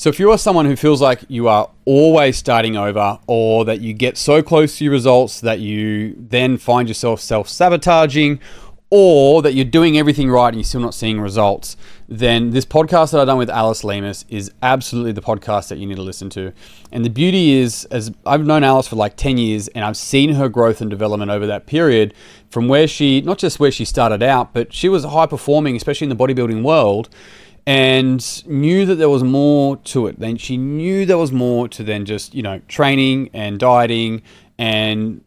So if you are someone who feels like you are always starting over, or that you get so close to your results that you then find yourself self-sabotaging, or that you're doing everything right and you're still not seeing results, then this podcast that I've done with Alice Leemhuis is absolutely the podcast that you need to listen to. And the beauty is, as I've known Alice for like 10 years, and I've seen her growth and development over that period from where she, not just where she started out, but she was high performing, especially in the bodybuilding world, and knew that there was more to it. Then she knew there was more to than just, training and dieting. And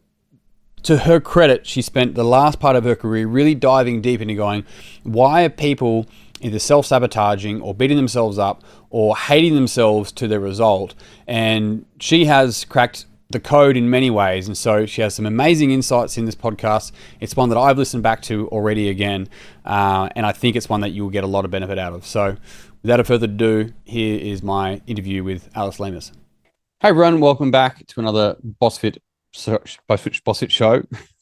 to her credit, she spent the last part of her career really diving deep into going, why are people either self-sabotaging or beating themselves up or hating themselves to their result? And she has cracked the code in many ways. And so she has some amazing insights in this podcast. It's one that I've listened back to already again. And I think it's one that you'll get a lot of benefit out of. So without further ado, here is my interview with Alice Leemhuis. Hey everyone, welcome back to another BossFit show.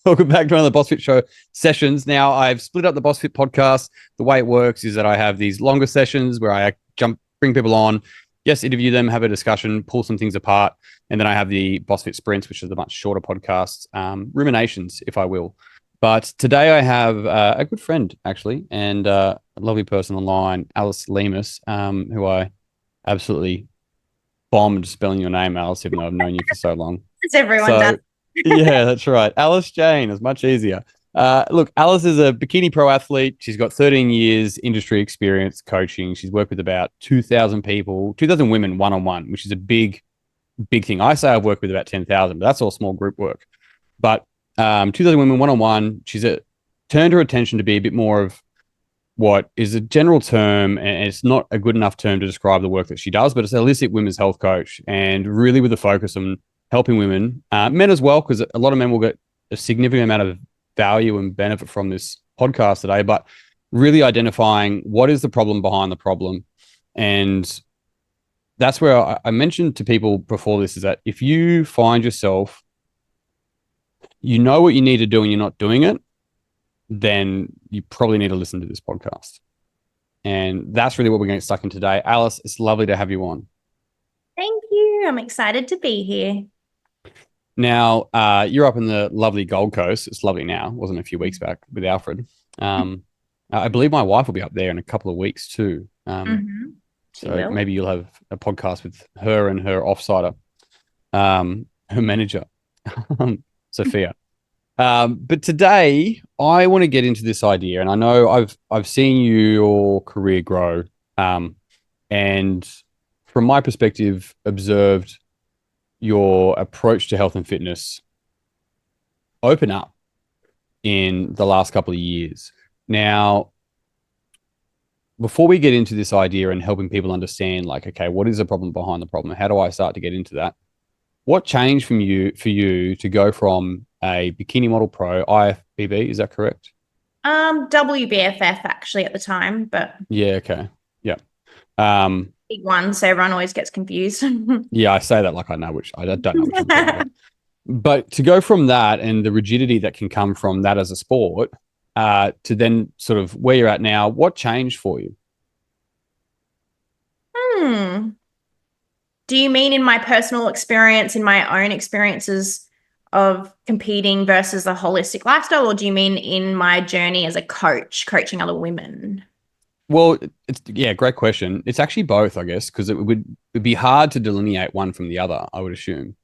Welcome back to another BossFit show sessions. Now, I've split up the BossFit podcast. The way it works is that I have these longer sessions where I bring people on, interview them, have a discussion, pull some things apart. And then I have the BossFit sprints, which are the much shorter podcasts, ruminations, if I will. But today I have a good friend, actually, and a lovely person online, Alice Leemhuis, who I absolutely bombed spelling your name, Alice, even though I've known you for so long. As everyone does. Yeah, that's right. Alice Jane is much easier. Look, Alice is a bikini pro athlete. She's got 13 years industry experience coaching. She's worked with about 2,000 people, 2,000 women one-on-one, which is a big thing. I say I've worked with about 10,000, but that's all small group work. But 2,000 women one-on-one, she's turned her attention to be a bit more of what is a general term, and it's not a good enough term to describe the work that she does, but it's a holistic women's health coach, and really with a focus on helping women, men as well, because a lot of men will get a significant amount of value and benefit from this podcast today, but really identifying what is the problem behind the problem. And that's where I mentioned to people before this, is that if you find yourself, you know what you need to do and you're not doing it, then you probably need to listen to this podcast. And that's really what we're going to get stuck in today. Alice, it's lovely to have you on. Thank you. I'm excited to be here. Now, you're up in the lovely Gold Coast. It's lovely now. It wasn't a few weeks back with Alfred. I believe my wife will be up there in a couple of weeks too. So maybe you'll have a podcast with her and her offsider, her manager, Sophia. But today I want to get into this idea, and I know I've seen your career grow, and from my perspective, observed your approach to health and fitness open up in the last couple of years. Now, before we get into this idea and helping people understand, like, okay, what is the problem behind the problem? How do I start to get into that? What changed for you to go from a bikini model pro, IFBB, is that correct? WBFF actually at the time, but yeah, okay, yeah. Big one, so everyone always gets confused. Yeah, I say that like I know which I don't know which I'm talking about. But to go from that and the rigidity that can come from that as a sport, to then sort of where you're at now, what changed for you? Do you mean in my personal experience, in my own experiences of competing versus a holistic lifestyle, or do you mean in my journey as a coach, coaching other women? Well, great question. It's actually both, I guess, because it'd be hard to delineate one from the other, I would assume.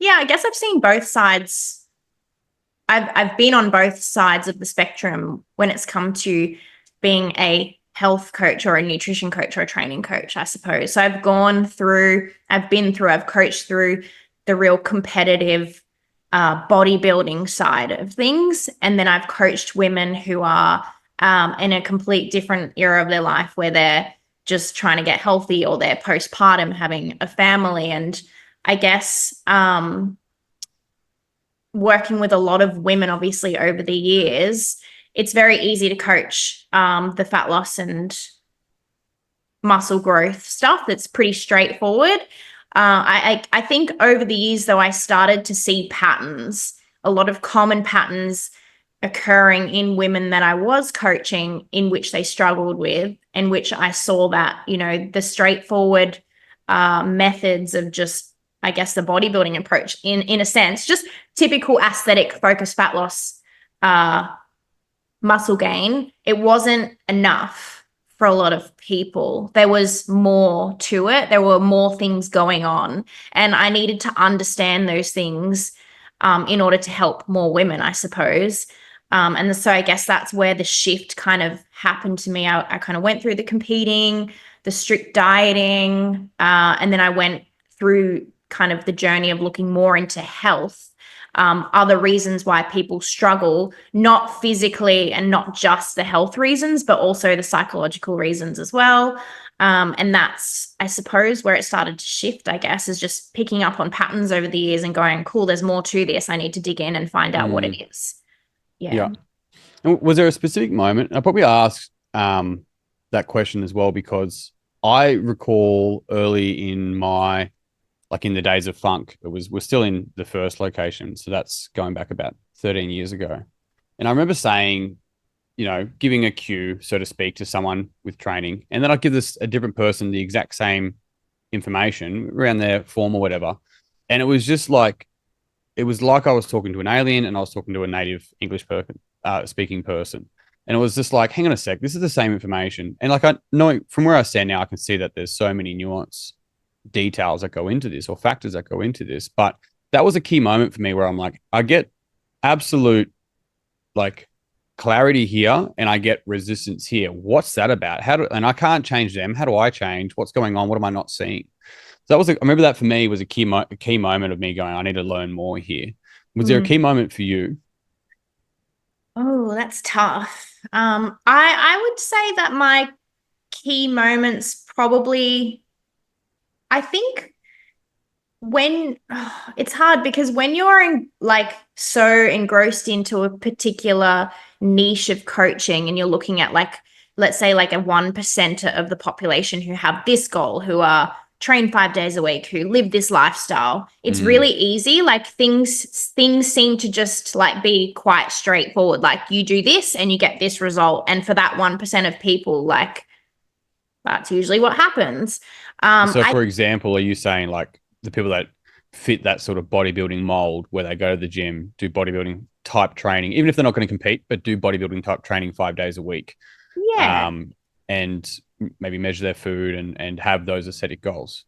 Yeah, I guess I've seen both sides. I've been on both sides of the spectrum when it's come to being a health coach or a nutrition coach or a training coach, I suppose. So I've coached through the real competitive bodybuilding side of things. And then I've coached women who are in a complete different era of their life where they're just trying to get healthy, or they're postpartum, having a family. And I guess working with a lot of women, obviously, over the years, it's very easy to coach the fat loss and muscle growth stuff. That's pretty straightforward. I think over the years, though, I started to see patterns, a lot of common patterns occurring in women that I was coaching in which they struggled with, in which I saw that, you know, the straightforward methods of just, I guess, the bodybuilding approach in a sense, just typical aesthetic focused fat loss, muscle gain, it wasn't enough for a lot of people. There was more to it. There were more things going on, and I needed to understand those things in order to help more women, I suppose. And so I guess that's where the shift kind of happened to me. I kind of went through the competing, the strict dieting, and then I went through kind of the journey of looking more into health, other reasons why people struggle, not physically and not just the health reasons, but also the psychological reasons as well. And that's, I suppose, where it started to shift, I guess, is just picking up on patterns over the years and going, cool, there's more to this. I need to dig in and find out what it is. Yeah. And was there a specific moment? I probably asked that question as well because I recall early in my, like in the days of funk, we're still in the first location. So that's going back about 13 years ago. And I remember saying, you know, giving a cue, so to speak, to someone with training. And then I'd give a different person the exact same information around their form or whatever. And it was just like, it was like I was talking to an alien and I was talking to a native English speaking person. And it was just like, hang on a sec, this is the same information. And like, I know from where I stand now, I can see that there's so many nuance details that go into this or factors that go into this. But that was a key moment for me where I'm like, I get absolute like clarity here and I get resistance here. What's that about? And I can't change them. How do I change? What's going on? What am I not seeing? So I remember that for me was a key moment of me going, I need to learn more here. Was there a key moment for you? Oh, that's tough. I would say that my key moments probably, I think it's hard because when you're so engrossed into a particular niche of coaching and you're looking at like, let's say like a 1% of the population who have this goal, who are train 5 days a week, who live this lifestyle, it's really easy. Like things seem to just like be quite straightforward. Like you do this and you get this result. And for that 1% of people, like that's usually what happens. So for example, are you saying like the people that fit that sort of bodybuilding mold where they go to the gym, do bodybuilding type training, even if they're not going to compete, but do bodybuilding type training 5 days a week? Yeah. And maybe measure their food and have those aesthetic goals?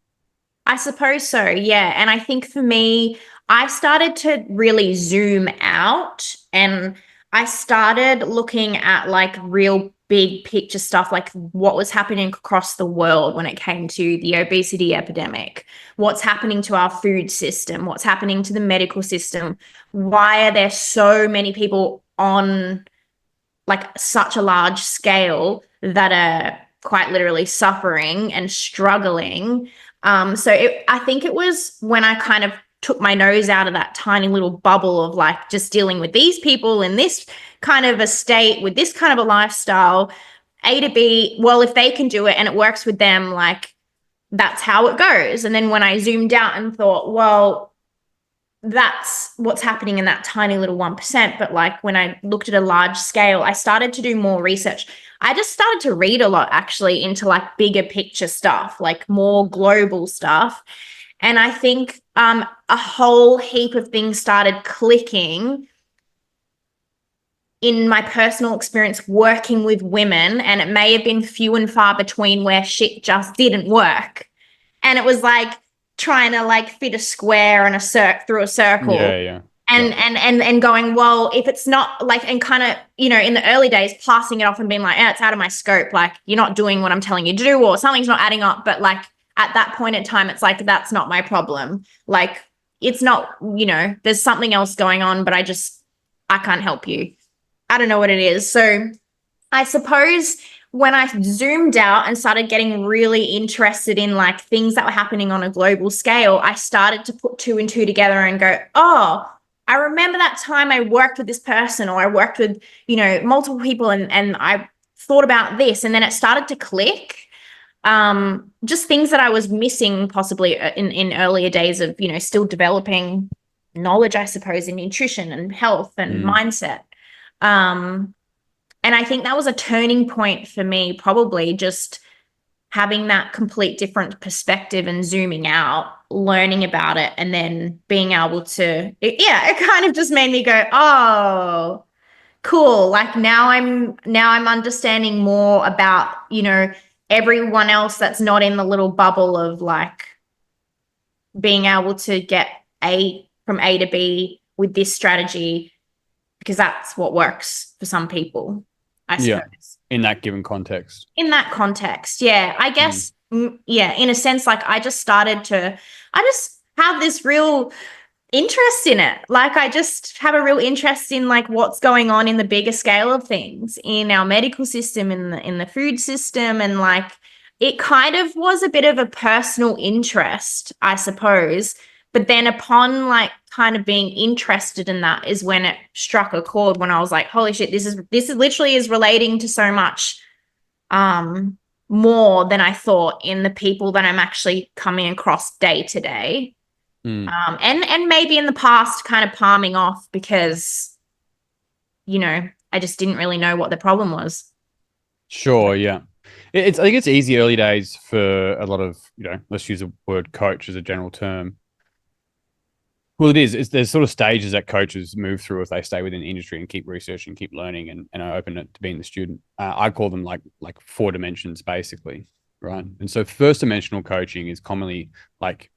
I suppose so, yeah. And I think for me, I started to really zoom out and I started looking at like real big picture stuff, like what was happening across the world when it came to the obesity epidemic, what's happening to our food system, what's happening to the medical system. Why are there so many people on like such a large scale that are quite literally suffering and struggling? I think it was when I kind of took my nose out of that tiny little bubble of like just dealing with these people in this kind of a state with this kind of a lifestyle, A to B, well, if they can do it and it works with them, like that's how it goes. And then when I zoomed out and thought, well, that's what's happening in that tiny little 1%. But like when I looked at a large scale, I started to do more research. I just started to read a lot actually into like bigger picture stuff, like more global stuff. And I think a whole heap of things started clicking in my personal experience working with women. And it may have been few and far between where shit just didn't work. And it was like trying to like fit a square and through a circle. Yeah. And going, well, if it's not like, and kind of, you know, in the early days, passing it off and being like, it's out of my scope. Like you're not doing what I'm telling you to do, or something's not adding up. But like at that point in time, it's like, that's not my problem. Like it's not, you know, there's something else going on, but I can't help you. I don't know what it is. So I suppose when I zoomed out and started getting really interested in like things that were happening on a global scale, I started to put 2 and 2 together and go, oh, I remember that time I worked with this person, or I worked with, you know, multiple people and I thought about this, and then it started to click. Just things that I was missing possibly in earlier days of, you know, still developing knowledge, I suppose, in nutrition and health and mindset. And I think that was a turning point for me, probably just having that complete different perspective and zooming out, learning about it, and then being able to, it kind of just made me go, oh, cool. Like now I'm understanding more about, everyone else that's not in the little bubble of like being able to get from A to B with this strategy, because that's what works for some people, I Yeah. suppose. In that given context. In that context, yeah, I guess, yeah, in a sense, like I just have this real interest in it. Like I just have a real interest in like what's going on in the bigger scale of things in our medical system, in the food system, and like it kind of was a bit of a personal interest, I suppose. But then upon like kind of being interested in that is when it struck a chord, when I was like, holy shit, this is literally is relating to so much more than I thought in the people that I'm actually coming across day to day. And maybe in the past kind of palming off because, I just didn't really know what the problem was. Sure, yeah. I think it's easy early days for a lot of, let's use the word coach as a general term. Well, it is. There's sort of stages that coaches move through if they stay within the industry and keep researching, keep learning, and are open to being the student. I call them like 4 dimensions, basically, right? And so first dimensional coaching is commonly like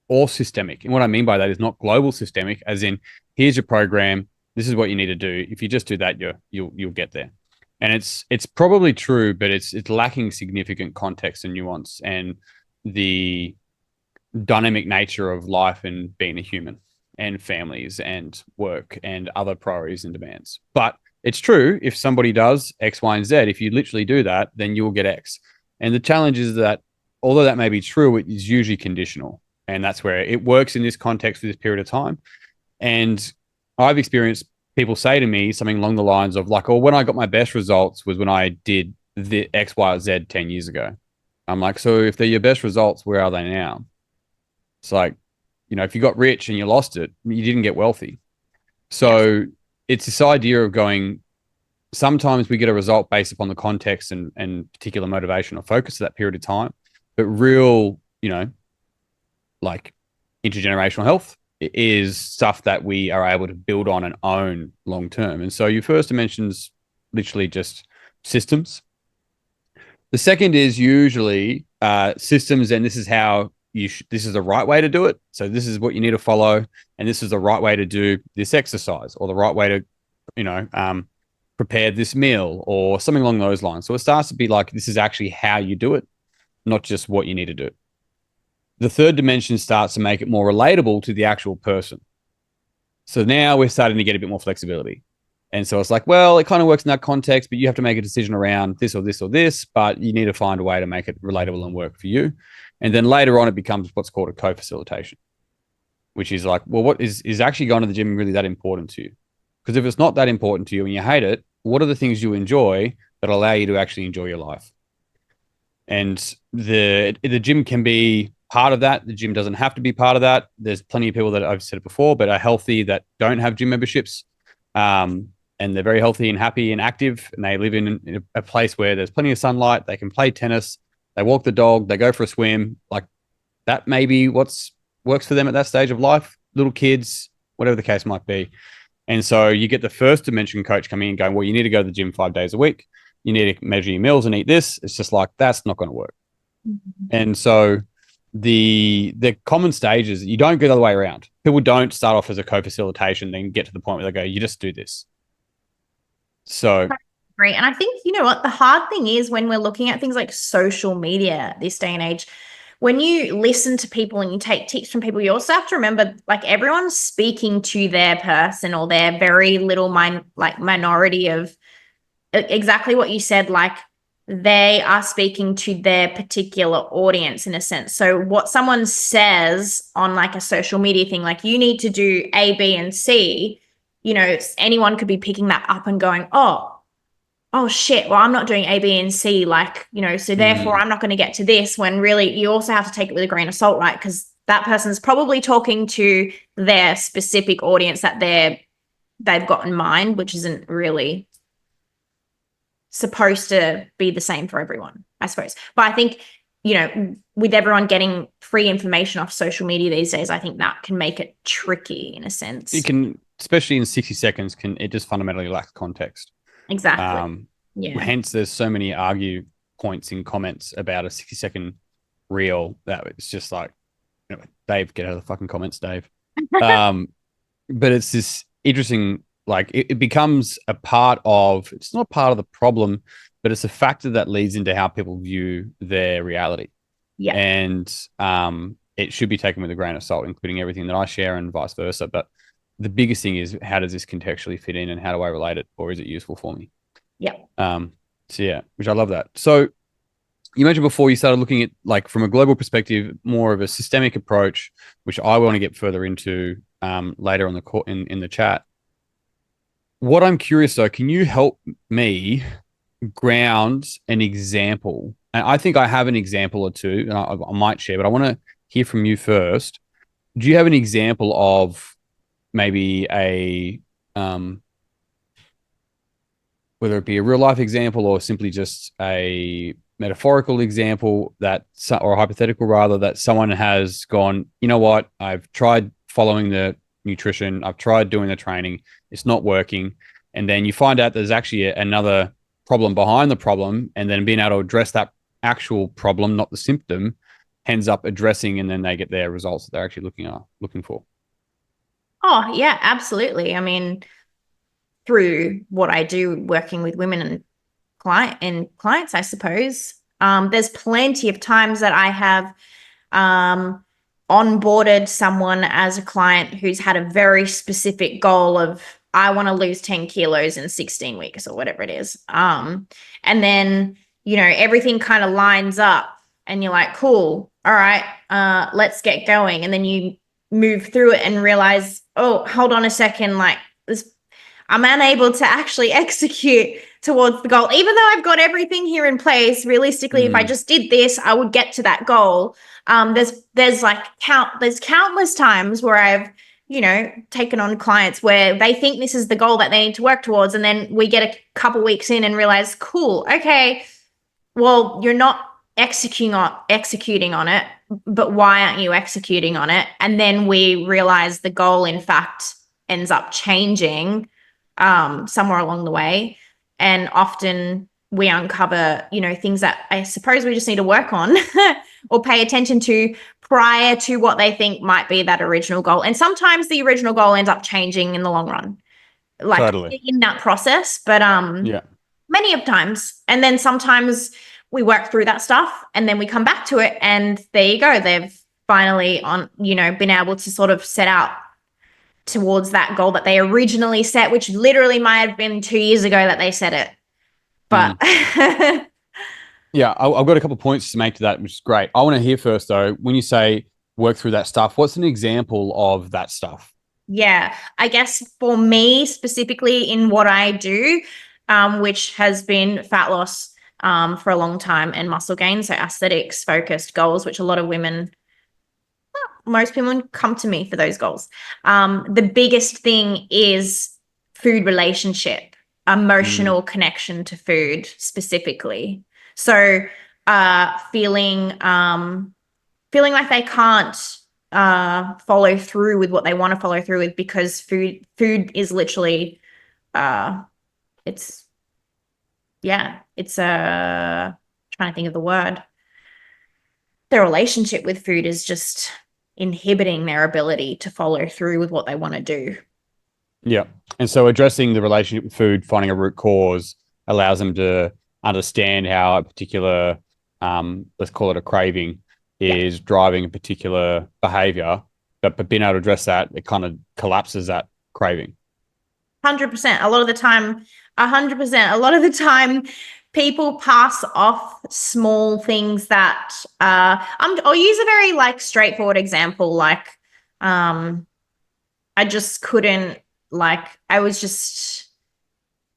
all systemic. And what I mean by that is not global systemic, as in here's your program, this is what you need to do. If you just do that, you'll get there. And it's probably true, but it's lacking significant context and nuance and the dynamic nature of life and being a human and families and work and other priorities and demands. But it's true, if somebody does X, Y, and Z, if you literally do that, then you will get X. And the challenge is that although that may be true, it is usually conditional. And that's where it works in this context for this period of time. And I've experienced people say to me something along the lines of like, oh, when I got my best results was when I did the X, Y, or Z 10 years ago. I'm like, so if they're your best results, where are they now? It's like, if you got rich and you lost it, you didn't get wealthy. So it's this idea of going, sometimes we get a result based upon the context and particular motivation or focus at that period of time, but real, like intergenerational health is stuff that we are able to build on and own long term. And so your first dimension's literally just systems. The second is usually systems, and this is how this is the right way to do it. So this is what you need to follow, and this is the right way to do this exercise, or the right way to, prepare this meal, or something along those lines. So it starts to be like this is actually how you do it, not just what you need to do. The third dimension starts to make it more relatable to the actual person. So now we're starting to get a bit more flexibility. And so it's like, well, it kind of works in that context, but you have to make a decision around this or this or this, but you need to find a way to make it relatable and work for you. And then later on, it becomes what's called a co-facilitation, which is like, well, what is actually going to the gym really that important to you? Because if it's not that important to you and you hate it, what are the things you enjoy that allow you to actually enjoy your life? And the gym can be part of that. The gym doesn't have to be part of that. There's plenty of people that I've said it before, but are healthy that don't have gym memberships. And they're very healthy and happy and active, and they live in a place where there's plenty of sunlight. They can play tennis, they walk the dog, they go for a swim. Like that may be what's works for them at that stage of life, little kids, whatever the case might be. And so you get the first dimension coach coming in and going, well, you need to go to the gym 5 days a week. You need to measure your meals and eat this. It's just like, that's not going to work. Mm-hmm. And so the common stages, you don't go the other way around. People don't start off as a co-facilitation, then get to the point where they go, you just do this. So great. And I think, you know what, the hard thing is when we're looking at things like social media this day and age, when you listen to people and you take tips from people, you also have to remember, like, everyone's speaking to their person or their very little minority of exactly what you said. Like, they are speaking to their particular audience in a sense. So what someone says on like a social media thing, like you need to do A, B, and C, you know, anyone could be picking that up and going, oh shit, well, I'm not doing A, B, and C, like, you know, so therefore I'm not going to get to this, when really you also have to take it with a grain of salt, right? Because that person's probably talking to their specific audience that they're they've got in mind, which isn't really supposed to be the same for everyone, I suppose. But I think, you know, with everyone getting free information off social media these days, I think that can make it tricky in a sense. It can, especially in 60 seconds, it just fundamentally lacks context. Exactly. Yeah. Hence, there's so many argue points in comments about a 60-second reel that it's just like, you know, Dave, get out of the fucking comments, Dave. But it's this interesting, like it becomes a part of, it's not part of the problem, but it's a factor that leads into how people view their reality. Yeah. And it should be taken with a grain of salt, including everything that I share and vice versa. But the biggest thing is, how does this contextually fit in, and how do I relate it, or is it useful for me? Yeah. So yeah, which I love that. So you mentioned before you started looking at, like, from a global perspective, more of a systemic approach, which I want to get further into later on in the chat. What I'm curious though, can you help me ground an example? And I think I have an example or two, and I might share, but I want to hear from you first. Do you have an example of maybe whether it be a real life example or simply just a metaphorical example or a hypothetical rather, that someone has gone, you know what, I've tried following the nutrition, I've tried doing the training, it's not working. And then you find out there's actually another problem behind the problem, and then being able to address that actual problem, not the symptom, ends up addressing, and then they get their results that they're actually looking for. Oh, yeah, absolutely. I mean, through what I do working with women and clients, I suppose, there's plenty of times that I have onboarded someone as a client who's had a very specific goal of, I want to lose 10 kilos in 16 weeks or whatever it is. And then, you know, everything kind of lines up and you're like, cool, all right, let's get going. And then you move through it and realize, oh, hold on a second, like this, I'm unable to actually execute towards the goal. Even though I've got everything here in place, realistically, if I just did this, I would get to that goal. There's countless times where I've, you know, taken on clients where they think this is the goal that they need to work towards. And then we get a couple weeks in and realize, cool, okay, well, you're not executing on it, but why aren't you executing on it? And then we realize the goal, in fact, ends up changing somewhere along the way. And often we uncover, you know, things that I suppose we just need to work on or pay attention to prior to what they think might be that original goal. And sometimes the original goal ends up changing in the long run, like totally in that process. But many of times, and then sometimes we work through that stuff and then we come back to it, and there you go. They've finally been able to sort of set out towards that goal that they originally set, which literally might have been 2 years ago that they set it. But yeah, I've got a couple of points to make to that, which is great. I want to hear first though, when you say work through that stuff, what's an example of that stuff? Yeah, I guess for me specifically in what I do, which has been fat loss for a long time and muscle gain, so aesthetics focused goals, which a lot of women, most people come to me for those goals. The biggest thing is food relationship, emotional connection to food specifically. So feeling like they can't follow through with what they want to follow through with because food is literally it's trying to think of the word. Their relationship with food is just inhibiting their ability to follow through with what they want to do. Yeah. And so addressing the relationship with food, finding a root cause, allows them to understand how a particular, let's call it a craving, is driving a particular behavior. But being able to address that, it kind of collapses that craving. 100%. A lot of the time, 100%. A lot of the time, people pass off small things that I'll use a very straightforward example. I just couldn't I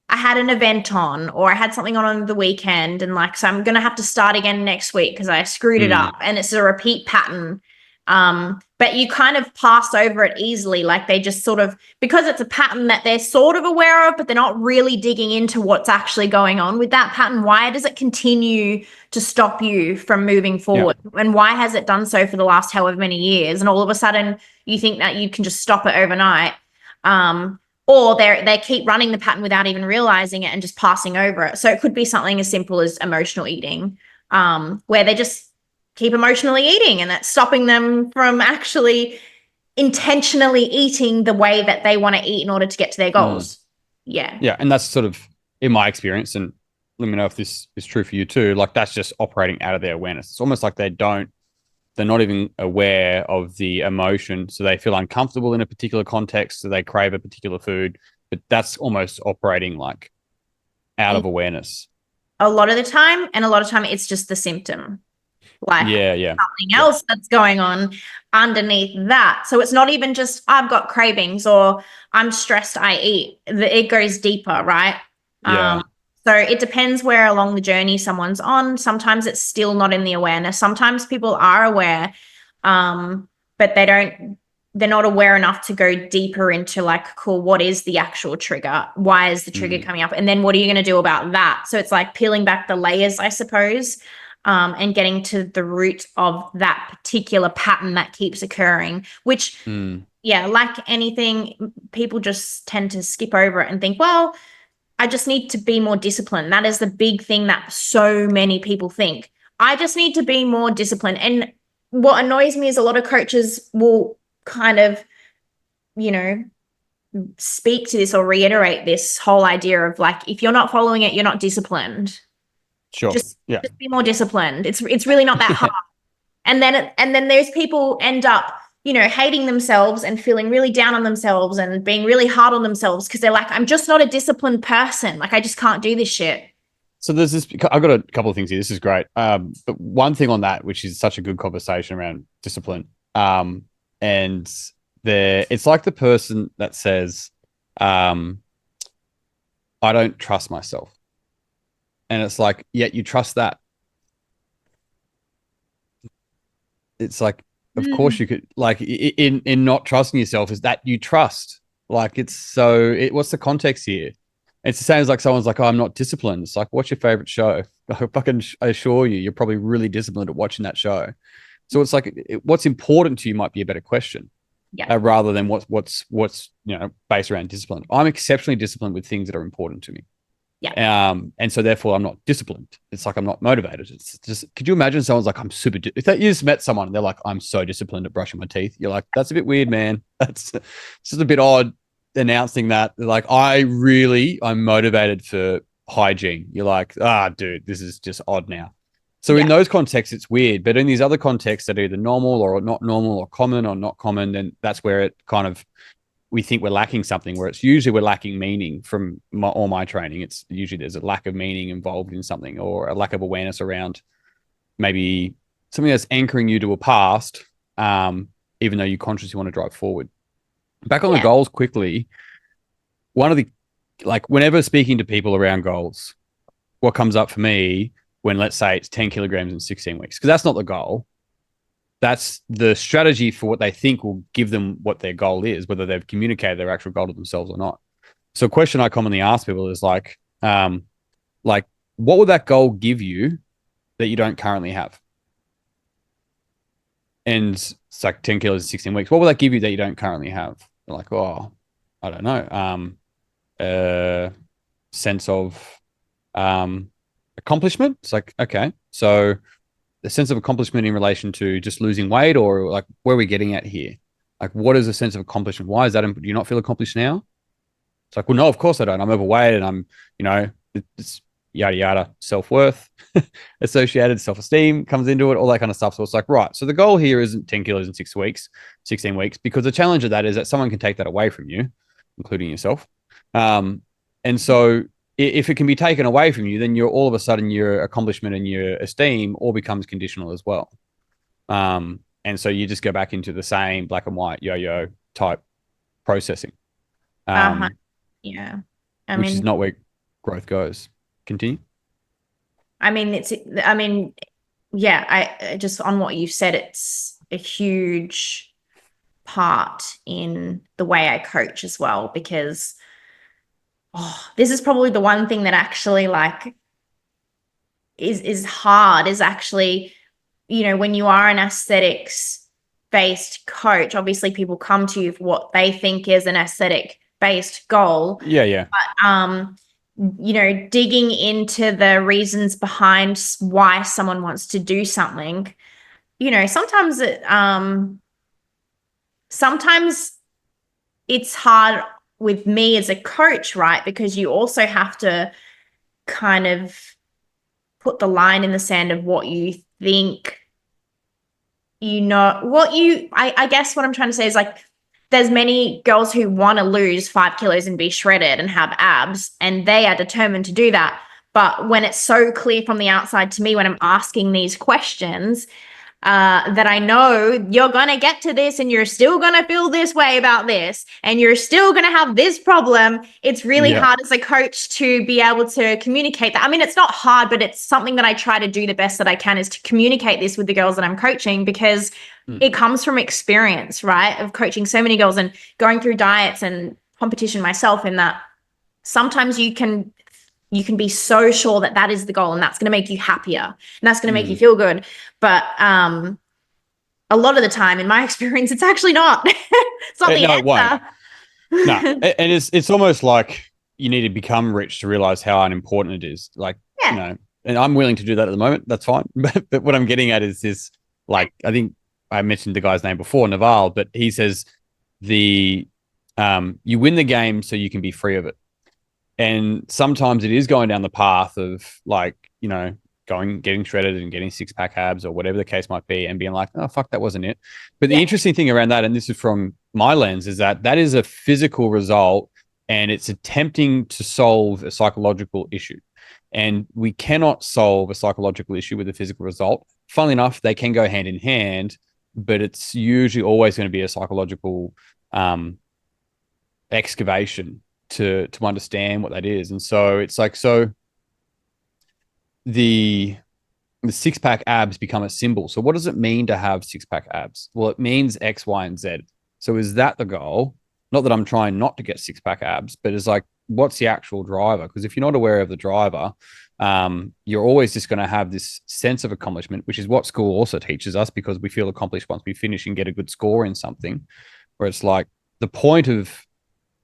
had an event on, or I had something on the weekend, and so I'm gonna have to start again next week because I screwed it up, and it's a repeat pattern. But but you kind of pass over it easily. Like they just sort of, because it's a pattern that they're sort of aware of, but they're not really digging into what's actually going on with that pattern. Why does it continue to stop you from moving forward? Yeah. And why has it done so for the last however many years? And all of a sudden you think that you can just stop it overnight. Or they keep running the pattern without even realizing it and just passing over it. So it could be something as simple as emotional eating, where they just keep emotionally eating and that's stopping them from actually intentionally eating the way that they want to eat in order to get to their goals. Yeah. Yeah. And that's sort of, in my experience, and let me know if this is true for you too, like that's just operating out of their awareness. It's almost like they're not even aware of the emotion. So they feel uncomfortable in a particular context. So they crave a particular food, but that's almost operating like out of awareness. A lot of the time. And a lot of time it's just the symptom. Like something else that's going on underneath that. So it's not even just I've got cravings or I'm stressed, I eat. It goes deeper, right? Yeah. So it depends where along the journey someone's on. Sometimes it's still not in the awareness. Sometimes people are aware, but they're not aware enough to go deeper into like, cool, what is the actual trigger? Why is the trigger coming up? And then what are you going to do about that? So it's like peeling back the layers, I suppose, and getting to the root of that particular pattern that keeps occurring, which, like anything, people just tend to skip over it and think, well, I just need to be more disciplined. That is the big thing that so many people think. I just need to be more disciplined. And what annoys me is a lot of coaches will kind of, speak to this or reiterate this whole idea of like, if you're not following it, you're not disciplined. Sure. Just be more disciplined. It's really not that hard. And then those people end up, hating themselves and feeling really down on themselves and being really hard on themselves because they're like, I'm just not a disciplined person. Like I just can't do this shit. So there's this, I've got a couple of things here. This is great. But one thing on that, which is such a good conversation around discipline. And it's like the person that says, I don't trust myself. And it's like, yet you trust that. It's like, of course you could, like in not trusting yourself is that you trust. Like what's the context here? It's the same as like someone's like, oh, I'm not disciplined. It's like, what's your favorite show? I assure you, you're probably really disciplined at watching that show. So it's like, what's important to you might be a better question. Yeah. Rather than what's based around discipline. I'm exceptionally disciplined with things that are important to me. Yeah. And so therefore I'm not disciplined. It's like I'm not motivated. It's just, could you imagine someone's like, I'm super, if you just met someone and they're like, I'm so disciplined at brushing my teeth. You're like, that's a bit weird, man. That's just a bit odd announcing that. They're like, I'm motivated for hygiene. You're like, dude, this is just odd now. So in those contexts, it's weird. But in these other contexts that are either normal or not normal or common or not common, then that's where it kind of, we think we're lacking something, where it's usually we're lacking meaning from all my training. It's usually there's a lack of meaning involved in something or a lack of awareness around maybe something that's anchoring you to a past, even though you consciously want to drive forward. Back on the goals quickly, one of the, like whenever speaking to people around goals, what comes up for me when let's say it's 10 kilograms in 16 weeks, because that's not the goal. That's the strategy for what they think will give them what their goal is, whether they've communicated their actual goal to themselves or not. So a question I commonly ask people is like, what would that goal give you that you don't currently have? And it's like 10 kilos in 16 weeks. What will that give you that you don't currently have? They're like, oh, I don't know. Sense of accomplishment. It's like, okay, so the sense of accomplishment in relation to just losing weight, or like where are we getting at here? Like, what is a sense of accomplishment? Why is that? Do you not feel accomplished now? It's like, well, no, of course I don't. I'm overweight and I'm, it's yada, yada, self-worth, associated self-esteem comes into it, all that kind of stuff. So it's like, right. So the goal here isn't 10 kilos in 16 weeks, because the challenge of that is that someone can take that away from you, including yourself. And so if it can be taken away from you, then you're all of a sudden your accomplishment and your esteem all becomes conditional as well. And so you just go back into the same black and white yo-yo type processing. Yeah. Which is not where growth goes. Continue. I just on what you said, it's a huge part in the way I coach as well, because this is probably the one thing that actually like is hard, is actually, when you are an aesthetics based coach, obviously people come to you for what they think is an aesthetic based goal. Yeah. But digging into the reasons behind why someone wants to do something, sometimes it's hard with me as a coach, right? Because you also have to kind of put the line in the sand of what you think, I guess what I'm trying to say is like, there's many girls who want to lose 5 kilos and be shredded and have abs, and they are determined to do that. But when it's so clear from the outside to me, when I'm asking these questions, that I know you're going to get to this and you're still going to feel this way about this and you're still going to have this problem. It's really hard as a coach to be able to communicate that. I mean, it's not hard, but it's something that I try to do the best that I can, is to communicate this with the girls that I'm coaching, because it comes from experience, right? Of coaching so many girls and going through diets and competition myself, in that sometimes you can be so sure that that is the goal and that's going to make you happier and that's going to make you feel good. But a lot of the time, in my experience, it's actually not. It's not the answer. It won't. No, and it's almost like you need to become rich to realize how unimportant it is. Like, and I'm willing to do that at the moment. That's fine. But what I'm getting at is this, like, I think I mentioned the guy's name before, Naval, but he says you win the game so you can be free of it. And sometimes it is going down the path of like, getting shredded and getting 6-pack abs or whatever the case might be, and being like, oh, fuck, that wasn't it. But the interesting thing around that, and this is from my lens, is that is a physical result and it's attempting to solve a psychological issue. And we cannot solve a psychological issue with a physical result. Funnily enough, they can go hand in hand, but it's usually always going to be a psychological excavation to understand what that is. And so it's like, the 6-pack abs become a symbol. So what does it mean to have 6-pack abs? Well, it means X, Y, and Z. So is that the goal? Not that I'm trying not to get 6-pack abs, but it's like, what's the actual driver? Because if you're not aware of the driver, you're always just going to have this sense of accomplishment, which is what school also teaches us, because we feel accomplished once we finish and get a good score in something, where it's like the point of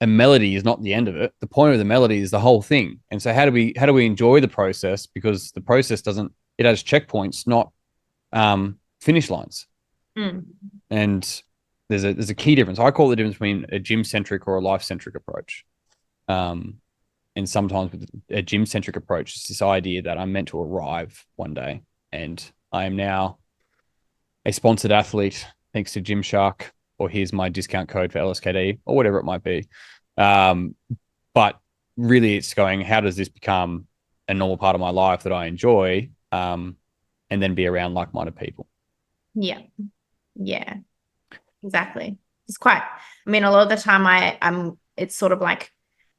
a melody is not the end of it. The point of the melody is the whole thing. And so how do we enjoy the process? Because the process it has checkpoints, not finish lines. And there's a key difference. I call it the difference between a gym-centric or a life-centric approach. And sometimes with a gym-centric approach, it's this idea that I'm meant to arrive one day, and I am now a sponsored athlete thanks to Gymshark, or here's my discount code for LSKD, or whatever it might be. But really it's going, how does this become a normal part of my life that I enjoy, and then be around like-minded people? Yeah, exactly. It's quite, I mean, a lot of the time it's sort of like,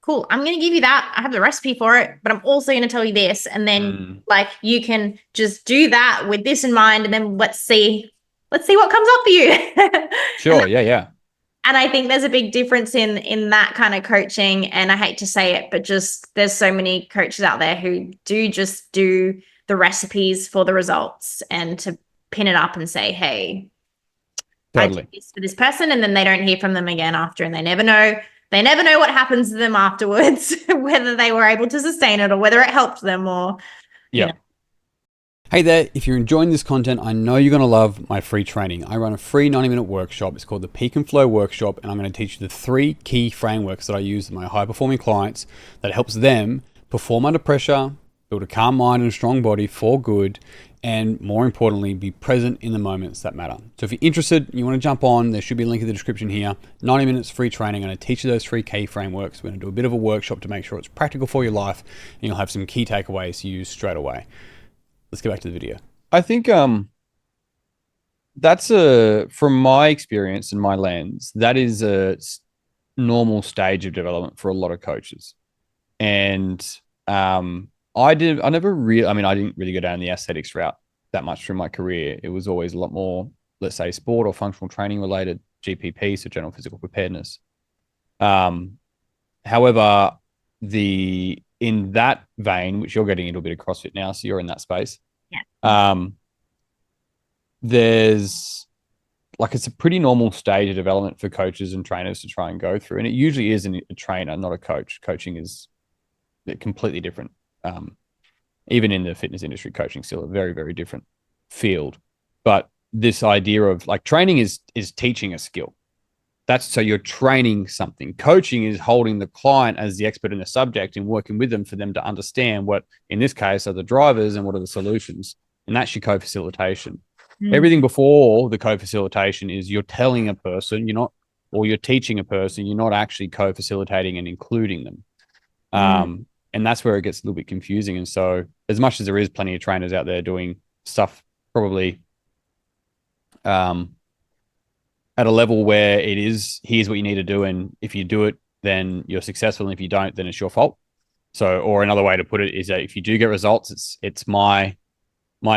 cool, I'm going to give you that. I have the recipe for it, but I'm also going to tell you this. And then like, you can just do that with this in mind. And then let's see what comes up for you. Sure. Yeah. And I think there's a big difference in that kind of coaching. And I hate to say it, but just there's so many coaches out there who just do the recipes for the results and to pin it up and say, hey, totally. I did this for this person. And then they don't hear from them again after, and they never know what happens to them afterwards, whether they were able to sustain it or whether it helped them or, Hey there, if you're enjoying this content, I know you're going to love my free training. I run a free 90-minute workshop. It's called the Peak and Flow Workshop, and I'm going to teach you the 3 key frameworks that I use with my high-performing clients that helps them perform under pressure, build a calm mind and a strong body for good, and more importantly, be present in the moments that matter. So if you're interested, you want to jump on, there should be a link in the description here. 90 minutes free training. I'm going to teach you those 3 key frameworks. We're going to do a bit of a workshop to make sure it's practical for your life, and you'll have some key takeaways to use straight away. Let's get back to the video. I think that's from my experience and my lens, that is a normal stage of development for a lot of coaches. And I didn't really go down the aesthetics route that much through my career. It was always a lot more let's say, sport or functional training related GPP, so general physical preparedness. However, in that vein, which you're getting into a bit of CrossFit now, so you're in that space. Yeah. There's like, it's a pretty normal stage of development for coaches and trainers to try and go through. And it usually is a trainer, not a coach. Coaching is completely different. Even in the fitness industry, coaching is still a very, very different field. But this idea of like training is teaching a skill. So you're training something. Coaching is holding the client as the expert in the subject and working with them for them to understand what, in this case, are the drivers and what are the solutions. And that's your co-facilitation. Everything before the co-facilitation is you're telling a person, or you're teaching a person, you're not actually co-facilitating and including them. And that's where it gets a little bit confusing. And so as much as there is plenty of trainers out there doing stuff probably at a level where it is, here's what you need to do. And if you do it, then you're successful. And if you don't, then it's your fault. So, or another way to put it is that if you do get results, it's my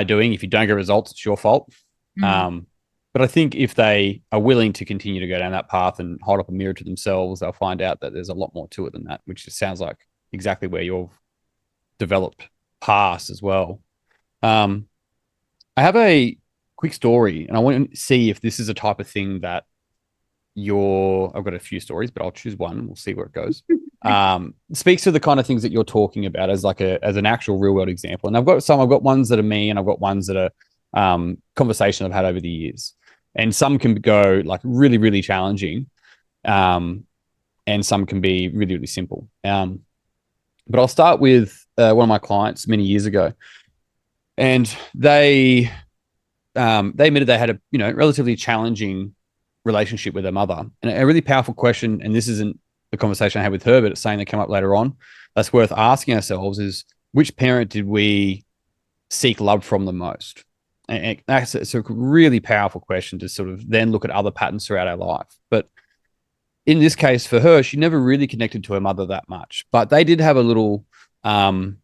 doing. If you don't get results, it's your fault. But I think if they are willing to continue to go down that path and hold up a mirror to themselves, they'll find out that there's a lot more to it than that, which just sounds like exactly where you've developed past as well. I have a quick story, and I want to see if this is a type of thing that I've got a few stories, but I'll choose one and we'll see where it goes. Speaks to the kind of things that you're talking about as an actual real world example. And I've got ones that are me, and I've got ones that are conversation I've had over the years. And some can go like really, really challenging. And some can be really, really simple. But I'll start with one of my clients many years ago. And they admitted they had a relatively challenging relationship with their mother. And a really powerful question, and this isn't the conversation I had with her, but it's something that came up later on, that's worth asking ourselves is, which parent did we seek love from the most? And it's a really powerful question to sort of then look at other patterns throughout our life. But in this case, for her, she never really connected to her mother that much. But they did have a little what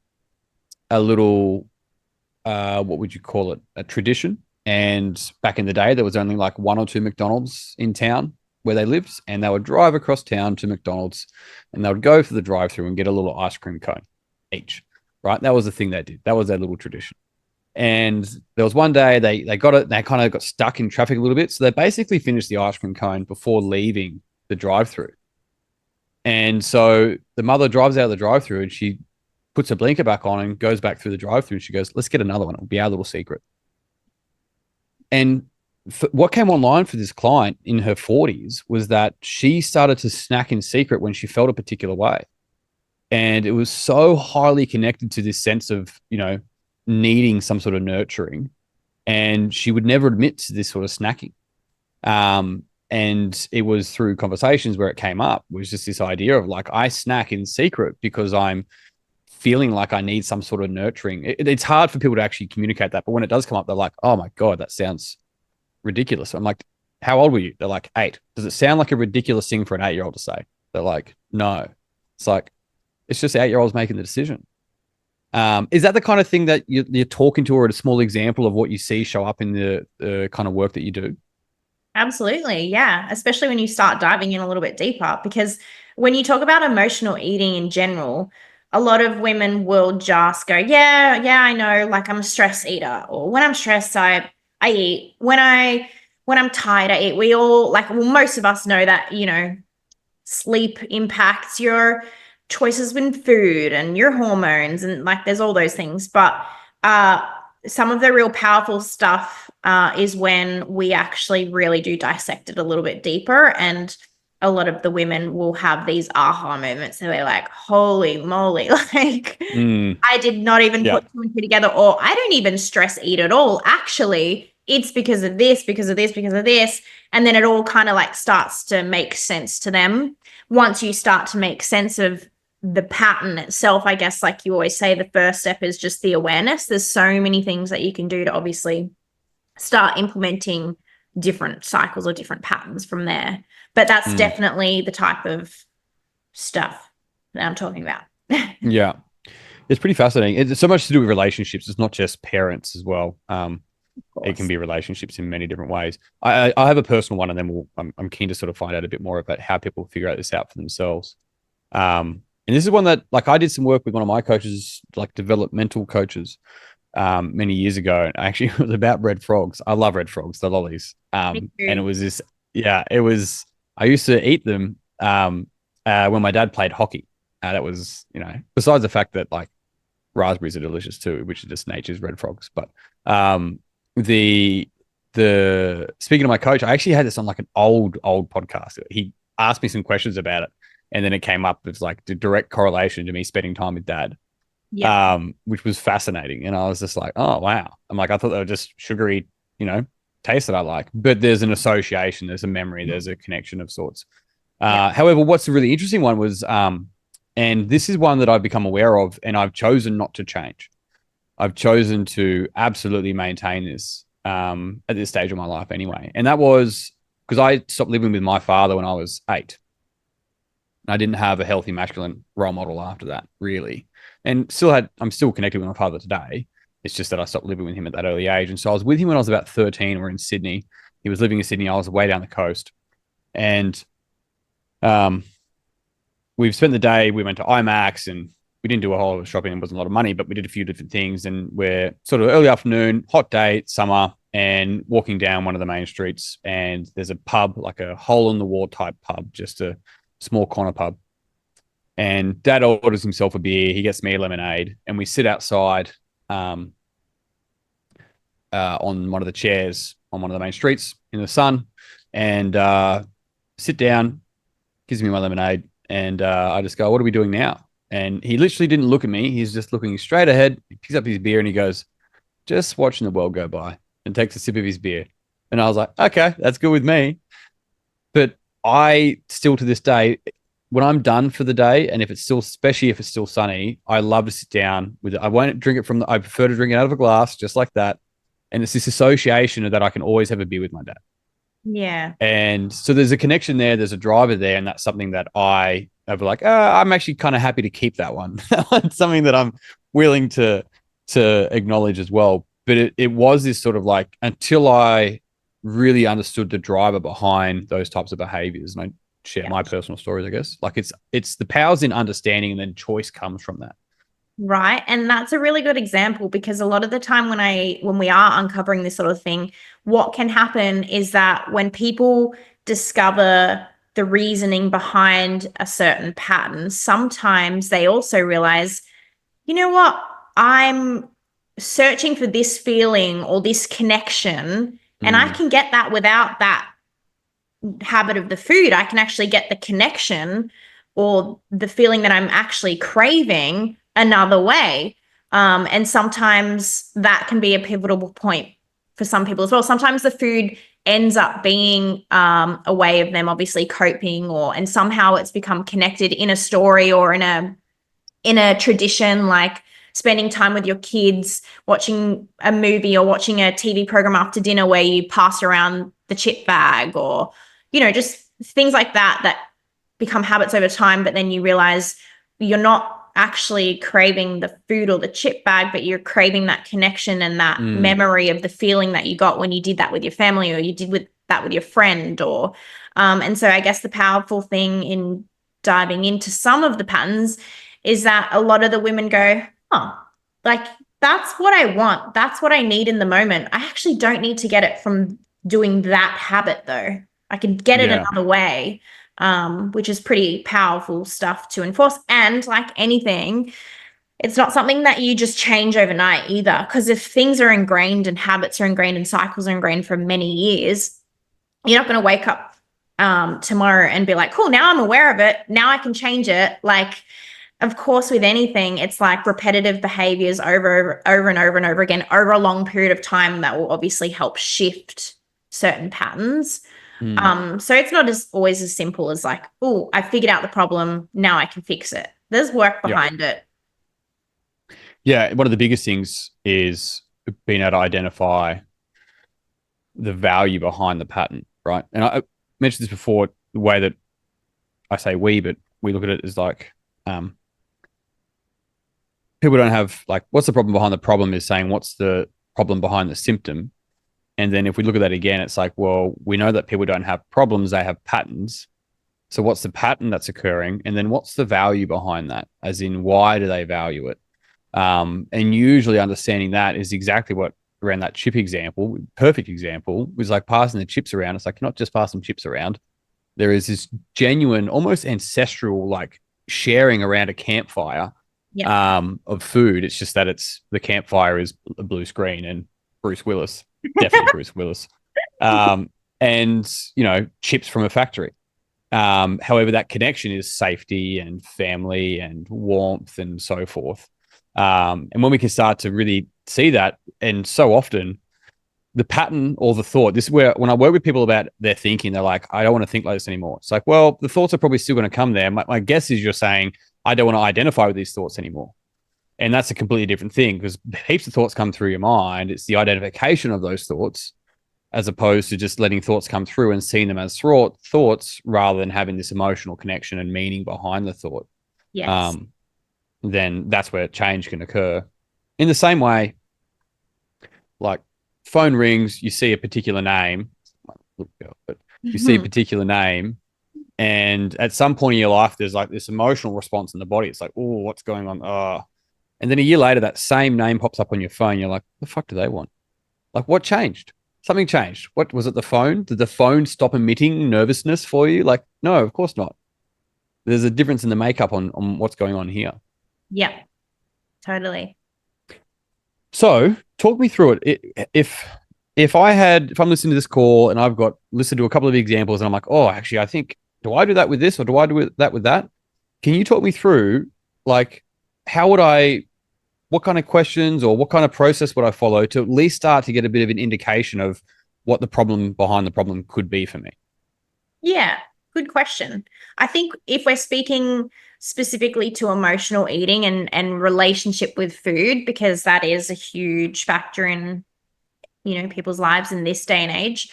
would you call it? A tradition. And back in the day, there was only like one or two McDonald's in town where they lived, and they would drive across town to McDonald's, and they would go for the drive-through and get a little ice cream cone each. Right? That was the thing they did. That was their little tradition. And there was one day they got it. They kind of got stuck in traffic a little bit, so they basically finished the ice cream cone before leaving the drive-through. And so the mother drives out of the drive-through, and she puts her blinker back on and goes back through the drive-through. And she goes, "Let's get another one. It'll be our little secret." And what came online for this client in her 40s was that she started to snack in secret when she felt a particular way. And it was so highly connected to this sense of, needing some sort of nurturing. And she would never admit to this sort of snacking. And it was through conversations where it came up, was just this idea of like, I snack in secret because I'm feeling like I need some sort of nurturing. It's hard for people to actually communicate that. But when it does come up, they're like, "Oh my God, that sounds ridiculous." I'm like, "How old were you?" They're like, 8. Does it sound like a ridiculous thing for an 8-year-old to say? They're like, "No." It's like, it's just 8-year-olds making the decision. Is that the kind of thing that you're talking to, or a small example of what you see show up in the kind of work that you do? Absolutely. Yeah. Especially when you start diving in a little bit deeper, because when you talk about emotional eating in general, a lot of women will just go, yeah, I know, like I'm a stress eater, or when I'm stressed, I eat. When I'm tired, I eat. We all most of us know that, sleep impacts your choices in food and your hormones, and like there's all those things. But some of the real powerful stuff is when we actually really do dissect it a little bit deeper. And a lot of the women will have these aha moments. So they're like, holy moly, like I did not even put two and two together, or I don't even stress eat at all. Actually, it's because of this, because of this, because of this. And then it all kind of like starts to make sense to them. Once you start to make sense of the pattern itself, I guess, like you always say, the first step is just the awareness. There's so many things that you can do to obviously start implementing different cycles or different patterns from there. But that's definitely the type of stuff that I'm talking about. Yeah. It's pretty fascinating. It's so much to do with relationships. It's not just parents as well. Of It can course. be relationships in many different ways. I have a personal one, and then I'm keen to sort of find out a bit more about how people figure out this out for themselves. And this is one that, like, I did some work with one of my coaches, like developmental coaches, many years ago. And actually, it was about red frogs. I love red frogs, the lollies. Me And it too. was this, yeah, it was, I used to eat them when my dad played hockey. That was, besides the fact that, like, raspberries are delicious too, which are just nature's red frogs. But um, the speaking of my coach, I actually had this on like an old podcast. He asked me some questions about it, and then it came up as like the direct correlation to me spending time with dad, Yeah. which was fascinating. And I was just like, oh wow. I'm like, I thought they were just sugary, taste that I like, but there's an association, there's a memory, there's a connection of sorts. Yeah. However, what's a really interesting one was, and this is one that I've become aware of, and I've chosen not to change. I've chosen to absolutely maintain this at this stage of my life anyway. And that was because I stopped living with my father when I was 8. I didn't have a healthy masculine role model after that, really. And I'm still connected with my father today. It's just that I stopped living with him at that early age. And so I was with him when I was about 13. We're in Sydney. He was living in Sydney. I was way down the coast. And um, we've spent the day, we went to IMAX, and we didn't do a whole lot of shopping. It wasn't a lot of money, but we did a few different things. And we're sort of early afternoon, hot day, summer, and walking down one of the main streets. And there's a pub, like a hole in the wall type pub, just a small corner pub. And dad orders himself a beer. He gets me a lemonade. And we sit outside um, on one of the chairs on one of the main streets in the sun, and sit down, gives me my lemonade. And I just go, what are we doing now? And he literally didn't look at me. He's just looking straight ahead. He picks up his beer and he goes, just watching the world go by, and takes a sip of his beer. And I was like, okay, that's good with me. But I still, to this day, when I'm done for the day, and if it's still, especially if it's still sunny, I love to sit down with it. I won't drink it I prefer to drink it out of a glass, just like that. And it's this association that I can always have a beer with my dad. Yeah. And so there's a connection there, there's a driver there, and that's something that I have like, I'm actually kind of happy to keep that one. That's something that I'm willing to acknowledge as well. But it was this sort of like, until I really understood the driver behind those types of behaviors, and I share Yeah. my personal stories, I guess. Like it's the powers in understanding, and then choice comes from that. Right. And that's a really good example, because a lot of the time when we are uncovering this sort of thing, what can happen is that when people discover the reasoning behind a certain pattern, sometimes they also realize, you know what, I'm searching for this feeling or this connection, and I Mm, can get that without that habit of the food. I can actually get the connection or the feeling that I'm actually craving another way. And sometimes that can be a pivotal point for some people as well. Sometimes the food ends up being a way of them obviously coping, and somehow it's become connected in a story or in a tradition, like spending time with your kids, watching a movie or watching a TV program after dinner where you pass around the chip bag, or, just things like that become habits over time. But then you realize you're not actually craving the food or the chip bag, but you're craving that connection and that mm, memory of the feeling that you got when you did that with your family, or you did with that with your friend, or and so I guess the powerful thing in diving into some of the patterns is that a lot of the women go, oh, like, that's what I want. That's what I need in the moment. I actually don't need to get it from doing that habit, though. I can get it yeah. another way, which is pretty powerful stuff to enforce. And like anything, it's not something that you just change overnight either. Because if things are ingrained and habits are ingrained and cycles are ingrained for many years, you're not going to wake up tomorrow and be like, cool, now I'm aware of it. Now I can change it. Like, of course, with anything, it's like repetitive behaviors over and over and over again over a long period of time that will obviously help shift certain patterns. Mm, So it's not always as simple as like, oh, I figured out the problem. Now I can fix it. There's work yep. behind it. Yeah. One of the biggest things is being able to identify the value behind the pattern, right? And I mentioned this before, the way that I say we, but we look at it as like, people don't have like, what's the problem behind the problem is saying, what's the problem behind the symptom? And then if we look at that again, it's like, well, we know that people don't have problems, they have patterns. So what's the pattern that's occurring? And then what's the value behind that? As in, why do they value it? And usually understanding that is exactly what around that chip example, perfect example, was like passing the chips around. It's like, you're not just passing chips around. There is this genuine, almost ancestral, like sharing around a campfire of food. It's just that the campfire is a blue screen and Bruce Willis, definitely Bruce Willis. And, chips from a factory. However, that connection is safety and family and warmth and so forth. And when we can start to really see that, and so often the pattern or the thought, this is where when I work with people about their thinking, they're like, I don't want to think like this anymore. It's like, well, the thoughts are probably still going to come there. My guess is you're saying, I don't want to identify with these thoughts anymore. And that's a completely different thing, because heaps of thoughts come through your mind. It's the identification of those thoughts, as opposed to just letting thoughts come through and seeing them as thoughts rather than having this emotional connection and meaning behind the thought. Yes. Then that's where change can occur. In the same way, like phone rings, you see a particular name, but you see a particular name, and at some point in your life, there's like this emotional response in the body. It's like, oh, what's going on? Oh. And then a year later, that same name pops up on your phone. You're like, the fuck do they want? Like, what changed? Something changed. What was it? The phone? Did the phone stop emitting nervousness for you? Like, no, of course not. There's a difference in the makeup on what's going on here. Yeah, totally. So talk me through it. If I'm listening to this call and I've got listened to a couple of examples and I'm like, oh, actually, I think, do I do that with this or do I do that with that? Can you talk me through, like, what kind of questions or what kind of process would I follow to at least start to get a bit of an indication of what the problem behind the problem could be for me? Yeah, good question. I think if we're speaking specifically to emotional eating and relationship with food, because that is a huge factor in, people's lives in this day and age.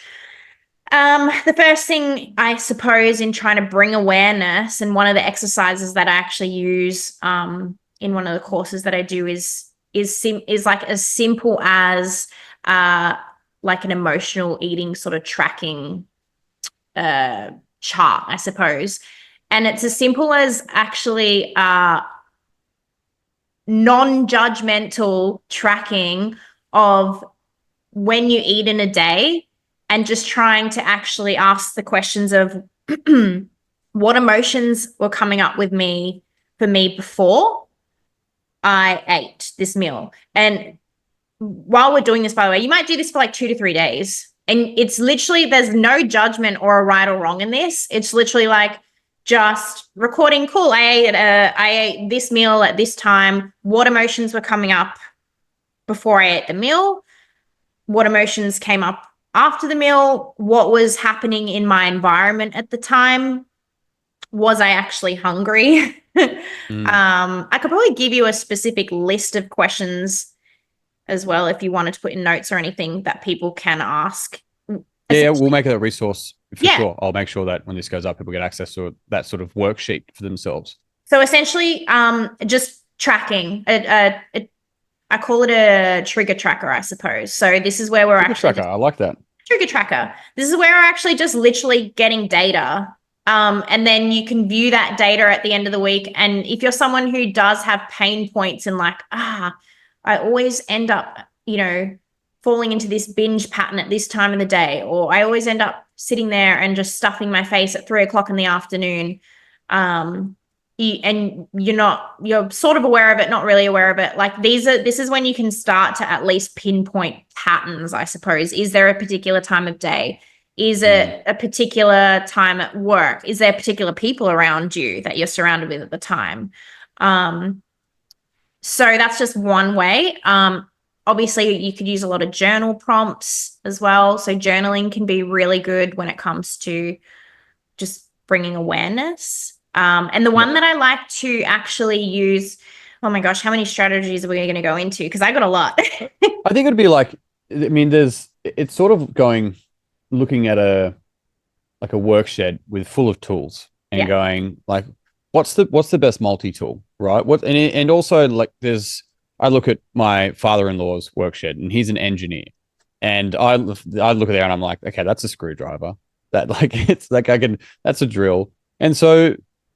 The first thing, I suppose, in trying to bring awareness, and one of the exercises that I actually use in one of the courses that I do is like as simple as like an emotional eating sort of tracking chart, I suppose. And it's as simple as actually non-judgmental tracking of when you eat in a day, and just trying to actually ask the questions of what emotions were coming up for me before I ate this meal. And while we're doing this, by the way, you might do this for like 2 to 3 days. And it's literally, there's no judgment or a right or wrong in this. It's literally like just recording, cool, I ate this meal at this time. What emotions were coming up before I ate the meal? What emotions came up after the meal? What was happening in my environment at the time? Was I actually hungry? I could probably give you a specific list of questions as well if you wanted to put in notes or anything that people can ask. Yeah, we'll make it a resource for sure. I'll make sure that when this goes up, people get access to that sort of worksheet for themselves. So essentially, just tracking. I call it a trigger tracker, I suppose. So this is where we're I like that. Trigger tracker. This is where we're actually just literally getting data. And then you can view that data at the end of the week. And if you're someone who does have pain points and like, I always end up, falling into this binge pattern at this time of the day, or I always end up sitting there and just stuffing my face at 3:00 in the afternoon. And you're sort of aware of it, not really aware of it. Like this is when you can start to at least pinpoint patterns, I suppose. Is there a particular time of day? Is it a particular time at work? Is there particular people around you that you're surrounded with at the time? So that's just one way. Obviously, you could use a lot of journal prompts as well. So journaling can be really good when it comes to just bringing awareness. And the one that I like to actually use, oh my gosh, how many strategies are we going to go into? Because I got a lot. I think it'd be like, it's sort of looking at a work shed with full of tools and going like, what's the best multi-tool, right? And also like I look at my father-in-law's work shed and he's an engineer. And I look at there and I'm like, okay, that's a screwdriver. That like it's like that's a drill. And so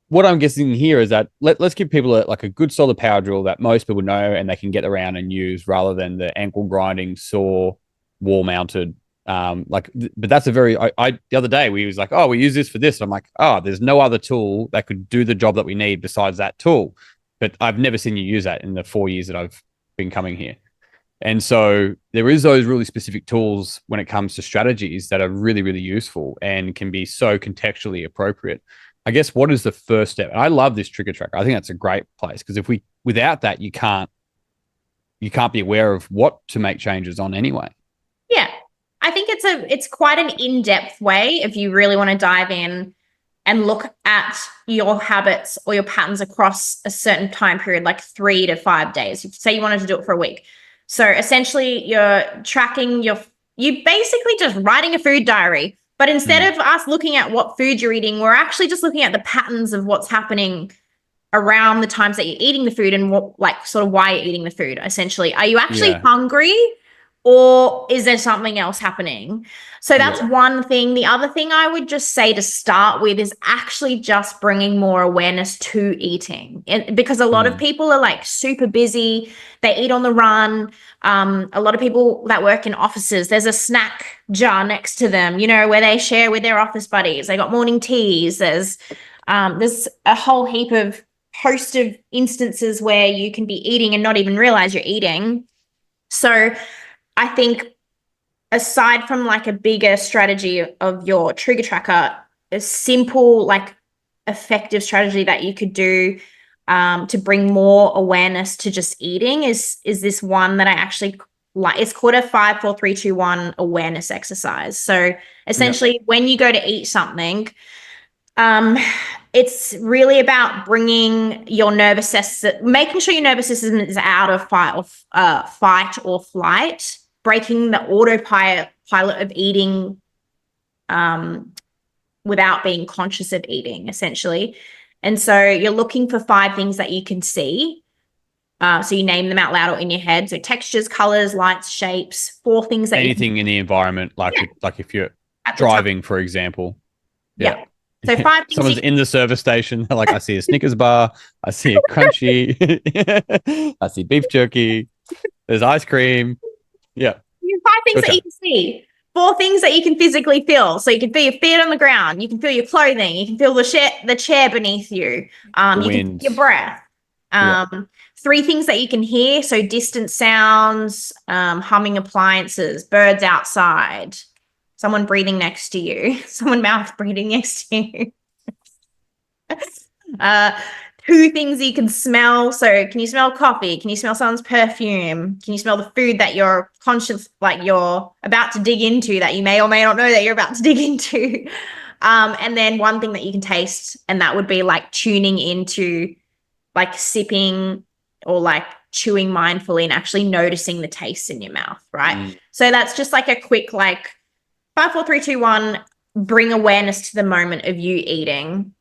what I'm guessing here is that let's give people like a good solid power drill that most people know and they can get around and use rather than the ankle grinding saw wall mounted. But that's a very I the other day we was like, oh, we use this for this. And I'm like, oh, there's no other tool that could do the job that we need besides that tool. But I've never seen you use that in the 4 years that I've been coming here. And so there is those really specific tools when it comes to strategies that are really, really useful and can be so contextually appropriate. I guess what is the first step? And I love this trigger tracker. I think that's a great place because without that, you can't be aware of what to make changes on anyway. Yeah. I think it's quite an in-depth way if you really want to dive in and look at your habits or your patterns across a certain time period, like 3 to 5 days. Say you wanted to do it for a week. So essentially you're tracking you basically just writing a food diary, but instead of us looking at what food you're eating, we're actually just looking at the patterns of what's happening around the times that you're eating the food and what, like, sort of why you're eating the food. Essentially, are you actually hungry? Or is there something else happening? So that's one thing. The other thing I would just say to start with is actually just bringing more awareness to eating. Because a lot of people are like super busy. They eat on the run. A lot of people that work in offices, there's a snack jar next to them, you know, where they share with their office buddies. They got morning teas. There's a whole heap of host of instances where you can be eating and not even realize you're eating. So I think aside from like a bigger strategy of your trigger tracker, a simple, like effective strategy that you could do to bring more awareness to just eating is this one that I actually like. It's called a 5, 4, 3, 2, 1 awareness exercise. So essentially when you go to eat something, it's really about bringing your nervous system, making sure your nervous system is out of fight or flight, breaking the autopilot of eating without being conscious of eating, essentially. And so you're looking for 5 things that you can see. So you name them out loud or in your head. So textures, colors, lights, shapes, 4 things that anything in the environment, like if you're driving, for example. Yeah. So 5 things. Someone's in the service station. Like, I see a Snickers bar. I see a crunchy. I see beef jerky. There's ice cream. Yeah. 5 things that you can see. 4 things that you can physically feel. So you can feel your feet on the ground. You can feel your clothing. You can feel the chair beneath you. You can feel your breath. 3 things that you can hear. So distant sounds, humming appliances, birds outside, someone breathing next to you, someone mouth breathing next to you. 2 things you can smell. So can you smell coffee? Can you smell someone's perfume? Can you smell the food that you're conscious, like you're about to dig into, that you may or may not know that you're about to dig into? And then 1 thing that you can taste, and that would be like tuning into like sipping or like chewing mindfully and actually noticing the taste in your mouth, right? So that's just like a quick, like 5, 4, 3, 2, 1, bring awareness to the moment of you eating.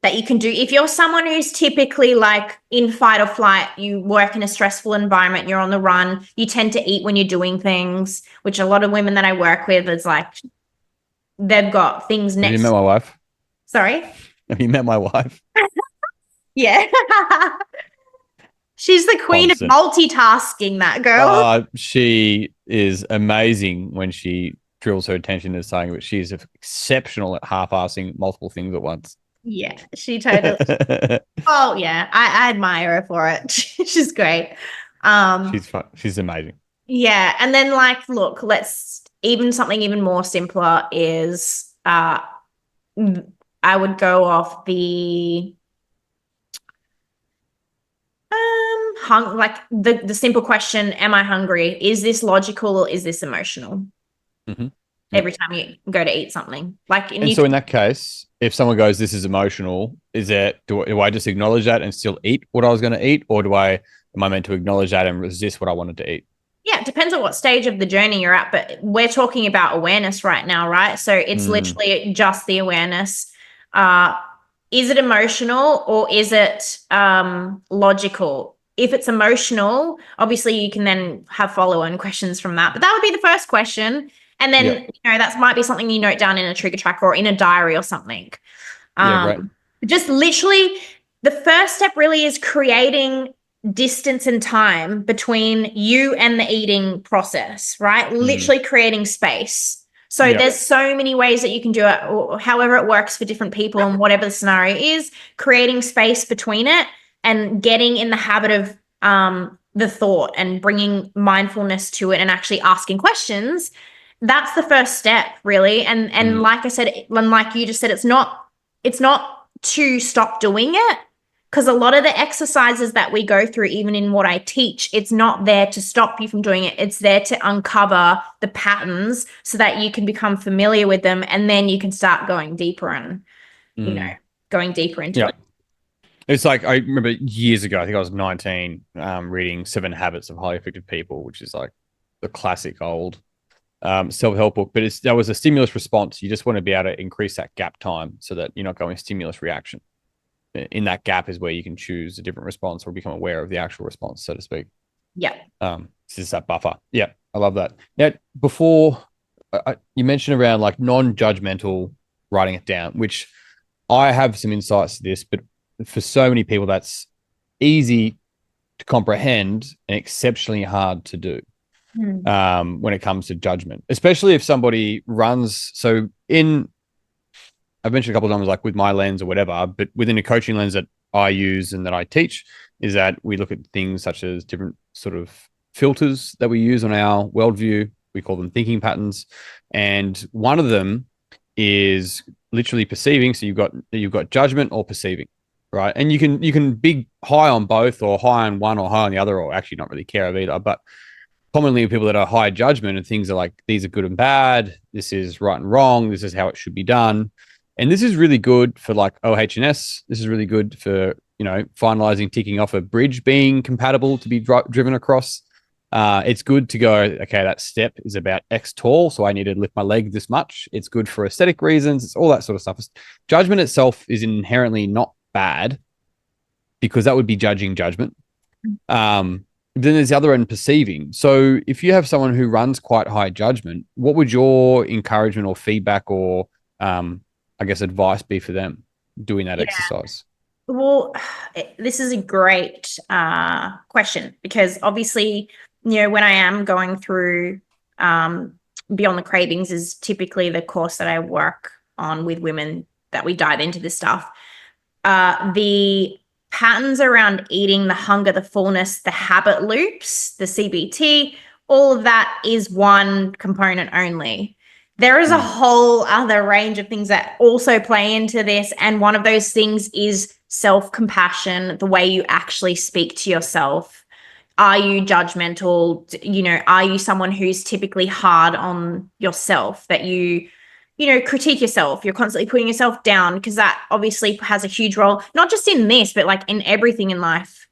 That you can do if you're someone who's typically like in fight or flight, you work in a stressful environment, you're on the run, you tend to eat when you're doing things, which a lot of women that I work with is like, they've got things next. Have you met my wife? Sorry? Have you met my wife? Yeah. She's the queen of multitasking, that girl. She is amazing when she drills her attention to something, but she's exceptional at half-assing multiple things at once. Yeah, she totally. Oh yeah, I admire her for it. She's great. She's fun. She's amazing. Yeah, and then like, look, something even more simpler is I would go off the the simple question: am I hungry? Is this logical or is this emotional? Every time you go to eat something, so in that case, if someone goes, "This is emotional," do I just acknowledge that and still eat what I was going to eat, or am I meant to acknowledge that and resist what I wanted to eat? Yeah, it depends on what stage of the journey you're at, but we're talking about awareness right now, right? So it's literally just the awareness. Is it emotional or is it logical? if it's emotional, obviously you can then have follow-on questions from that. But that would be the first question. And then, that might be something you note down in a trigger tracker or in a diary or something. Great. Just literally, the first step really is creating distance and time between you and the eating process, right? Literally creating space. So there's so many ways that you can do it, or however it works for different people and whatever the scenario is, creating space between it and getting in the habit of the thought and bringing mindfulness to it and actually asking questions. That's the first step, really. And like I said, and like you just said, it's not to stop doing it, because a lot of the exercises that we go through, even in what I teach, it's not there to stop you from doing it. It's there to uncover the patterns so that you can become familiar with them, and then you can start going deeper and, going deeper into it. It's like, I remember years ago, I think I was 19, reading 7 Habits of Highly Effective People, which is like the classic old self-help book, but that was a stimulus response. You just want to be able to increase that gap time so that you're not going stimulus reaction. In that gap is where you can choose a different response or become aware of the actual response, so to speak. Yeah. It's just that buffer. Yeah, I love that. Now, before you mentioned around like non-judgmental writing it down, which I have some insights to this, but for so many people, that's easy to comprehend and exceptionally hard to do. When it comes to judgment, especially if somebody runs. So I've mentioned a couple of times, like with my lens or whatever, but within a coaching lens that I use and that I teach, is that we look at things such as different sort of filters that we use on our worldview. We call them thinking patterns. And one of them is literally perceiving. So you've got judgment or perceiving, right? And you can be high on both, or high on one or high on the other, or actually not really care of either. But commonly people that are high judgment and things are like, these are good and bad, this is right and wrong, this is how it should be done. And this is really good for like OH&S. This is really good for, finalizing, ticking off a bridge being compatible to be driven across. It's good to go, okay, that step is about X tall, so I need to lift my leg this much. It's good for aesthetic reasons. It's all that sort of stuff. Judgment itself is inherently not bad, because that would be judging judgment. Then there's the other end, perceiving. So if you have someone who runs quite high judgment, what would your encouragement or feedback or, I guess, advice be for them doing that exercise? Well, this is a great question, because obviously, when I am going through Beyond the Cravings is typically the course that I work on with women that we dive into this stuff. The patterns around eating, the hunger, the fullness, the habit loops, the CBT, all of that is one component only. There is a whole other range of things that also play into this. And one of those things is self-compassion, the way you actually speak to yourself. Are you judgmental? Are you someone who's typically hard on yourself, that you critique yourself? You're constantly putting yourself down, because that obviously has a huge role, not just in this, but like in everything in life.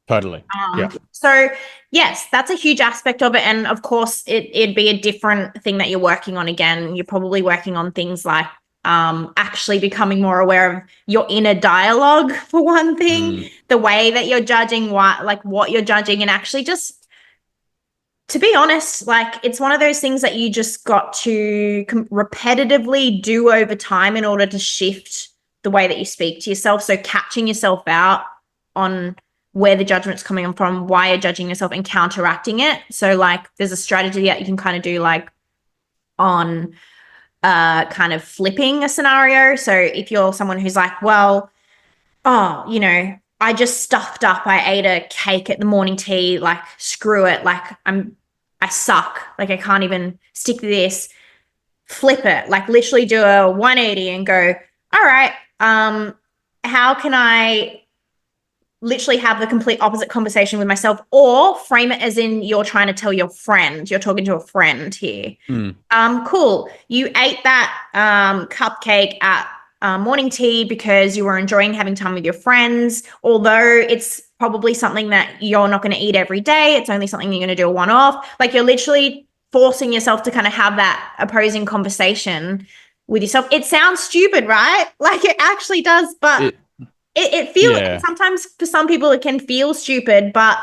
Totally. Yeah. So yes, that's a huge aspect of it. And of course, it'd be a different thing that you're working on. Again, you're probably working on things like actually becoming more aware of your inner dialogue, for one thing, the way that you're judging, what you're judging, and actually just, to be honest, like, it's one of those things that you just got to repetitively do over time in order to shift the way that you speak to yourself. So catching yourself out on where the judgment's coming from, why you're judging yourself, and counteracting it. So like, there's a strategy that you can kind of do, like on kind of flipping a scenario. So if you're someone who's like, well, I just stuffed up, I ate a cake at the morning tea, like, screw it, like, I suck, like, I can't even stick to this. Flip it, like, literally do a 180 and go, all right, how can I literally have the complete opposite conversation with myself, or frame it as in you're trying to tell your friend, you're talking to a friend here. Cool. You ate that cupcake at morning tea because you were enjoying having time with your friends, although it's probably something that you're not going to eat every day. It's only something you're going to do a one-off. Like, you're literally forcing yourself to kind of have that opposing conversation with yourself. It sounds stupid, right? Like, it actually does, but it feels Yeah. sometimes for some people it can feel stupid, but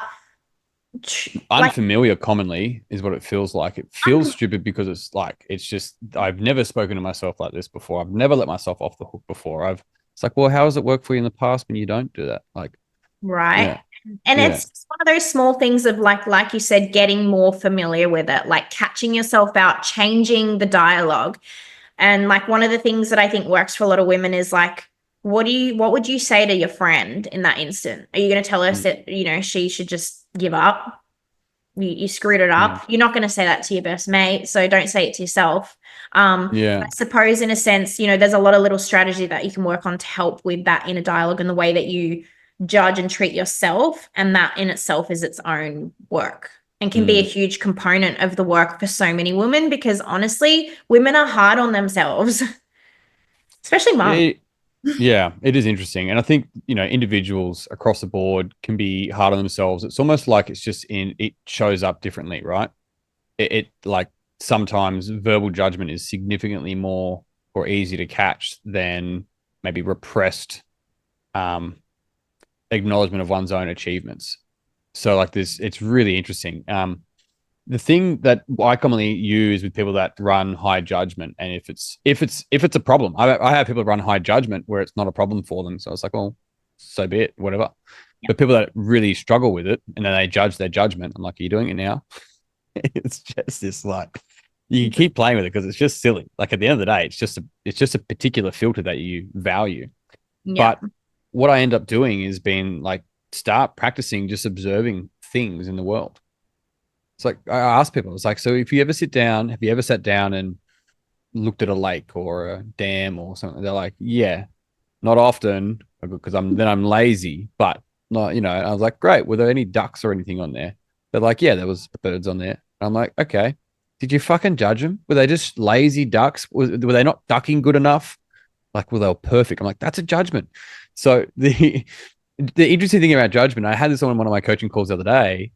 like Unfamiliar commonly is what it feels like. It feels stupid because it's like, it's just, I've never spoken to myself like this before. I've never let myself off the hook before. It's like, well, how has it worked for you in the past when you don't do that? Like, right. yeah, And yeah, it's one of those small things of like you said, getting more familiar with it, like catching yourself out, changing the dialogue. And like one of the things that I think works for a lot of women is like, what would you say to your friend in that instant? Are you going to tell us mm, that, she should just give up? You screwed it mm, up. You're not going to say that to your best mate, so don't say it to yourself. I yeah, suppose in a sense, there's a lot of little strategy that you can work on to help with that inner dialogue and the way that you judge and treat yourself, and that in itself is its own work and can be a mm. huge component of the work for so many women, because honestly, women are hard on themselves, especially moms. It, yeah, it is interesting. And I think, individuals across the board can be hard on themselves. It's almost like it shows up differently, right? It like sometimes verbal judgment is significantly more or easy to catch than maybe repressed um, acknowledgement of one's own achievements. So like this, it's really interesting. The thing that I commonly use with people that run high judgment, and if it's a problem, I have people run high judgment where it's not a problem for them. So it's like, well, so be it, whatever. Yeah. But people that really struggle with it and then they judge their judgment, I'm like, are you doing it now? It's just this like you can keep playing with it because it's just silly. Like at the end of the day, it's just a particular filter that you value. Yeah. But what I end up doing is being like start practicing just observing things in the world. It's like I ask people, it's like, so if you ever sit down, have you ever sat down and looked at a lake or a dam or something? They're like, yeah, not often because I'm lazy, but not, I was like, great. Were there any ducks or anything on there? They're like, yeah, there was birds on there. I'm like, okay. Did you fucking judge them? Were they just lazy ducks? Were they not ducking good enough? Like, well, they were perfect. I'm like, that's a judgment. So the interesting thing about judgment, I had this on one of my coaching calls the other day.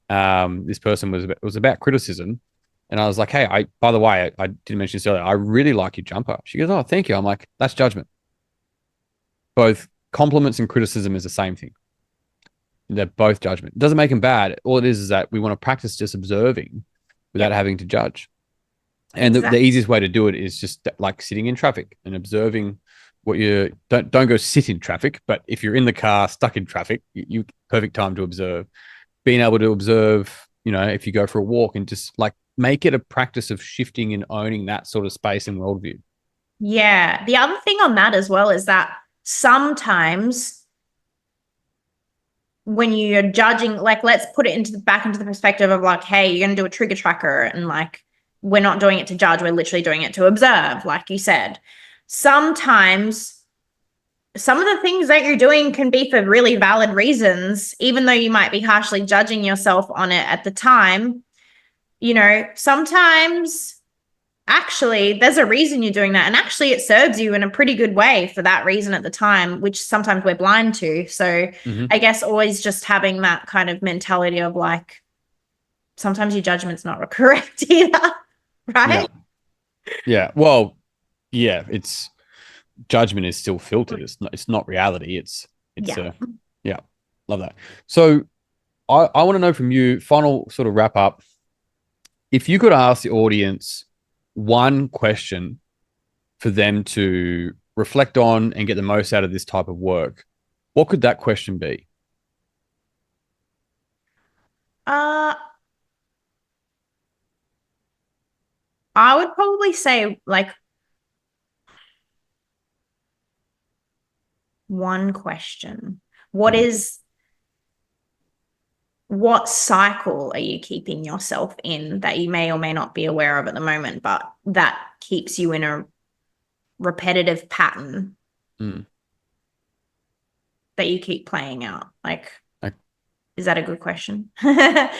This person was about criticism, and I was like, hey, by the way, I didn't mention this earlier. I really like your jumper. She goes, oh, thank you. I'm like, that's judgment. Both compliments and criticism is the same thing. They're both judgment. It doesn't make them bad. All it is that we want to practice just observing without Yep. having to judge. And the Exactly. easiest way to do it is just like sitting in traffic and observing what you don't go sit in traffic, but if you're in the car stuck in traffic, you perfect time to observe. Being able to observe, if you go for a walk and just like make it a practice of shifting and owning that sort of space and worldview. Yeah. The other thing on that as well is that sometimes when you're judging, like let's put it back into the perspective of like, hey, you're gonna do a trigger tracker, and like we're not doing it to judge, we're literally doing it to observe, like you said. Sometimes some of the things that you're doing can be for really valid reasons, even though you might be harshly judging yourself on it at the time. Sometimes actually there's a reason you're doing that, and actually it serves you in a pretty good way for that reason at the time, which sometimes we're blind to. So Mm-hmm. I guess always just having that kind of mentality of like, sometimes your judgment's not correct either, Yeah. right? Yeah. Well, yeah, it's judgment is still filtered. It's not reality. It's Yeah. yeah, love that. So I want to know from you, final sort of wrap up. If you could ask the audience one question for them to reflect on and get the most out of this type of work, what could that question be? uh I would probably say like one question. What Mhm. is what cycle are you keeping yourself in that you may or may not be aware of at the moment, but that keeps you in a repetitive pattern Mm. that you keep playing out? Like, Like, is that a good question? Have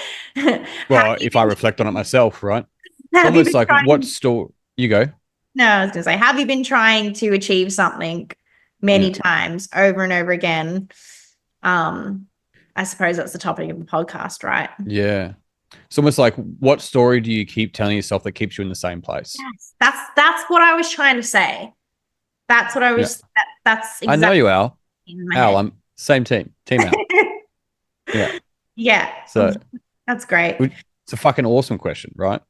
well, you if I been reflect on it myself, right? It's have you almost been like what trying? store you go. No, I was gonna say, have you been trying to achieve something many Yeah. times over and over again? Um, I suppose that's the topic of the podcast, right? Yeah. It's almost like what story do you keep telling yourself that keeps you in the same place? Yes, that's what I was trying to say. That's what I Yeah. was. That's I know exactly you, Al. in my Al, head. Same team out. Yeah. Yeah. So That's great. it's a fucking awesome question, right?